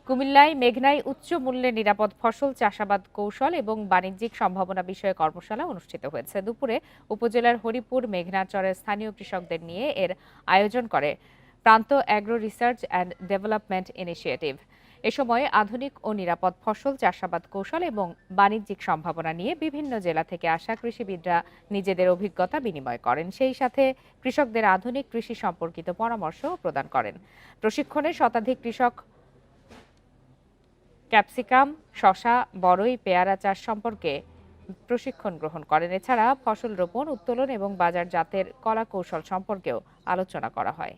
কুমিল্লায় মেঘনায় উচ্চ মূল্যে নিরাপদ ফসল চাষাবাদ কৌশল এবং বাণিজ্যিক সম্ভাবনা বিষয়ে কর্মশালা অনুষ্ঠিত হয়েছে। দুপুরে উপজেলার হরিপুর মেঘনাচরের স্থানীয় কৃষকদের নিয়ে এর আয়োজন করে Pranta agro research and development initiative. এ সময় আধুনিক ও নিরাপদ ফসল চাষাবাদ কৌশল এবং বাণিজ্যিক সম্ভাবনা নিয়ে বিভিন্ন জেলা থেকে আসা কৃষিবিদরা নিজেদের অভিজ্ঞতা বিনিময় করেন। সেই সাথে কৃষকদের আধুনিক কৃষি সম্পর্কিত পরামর্শ প্রদান করেন। প্রশিক্ষণে শতাধিক কৃষক ক্যাপসিকাম, শসা, বড়ই, পেয়ারা চাষ সম্পর্কে প্রশিক্ষণ গ্রহণ করেন। এছাড়া ফসল রোপণ, উত্তোলন এবং বাজারজাতের কলা কৌশল সম্পর্কেও আলোচনা করা হয়।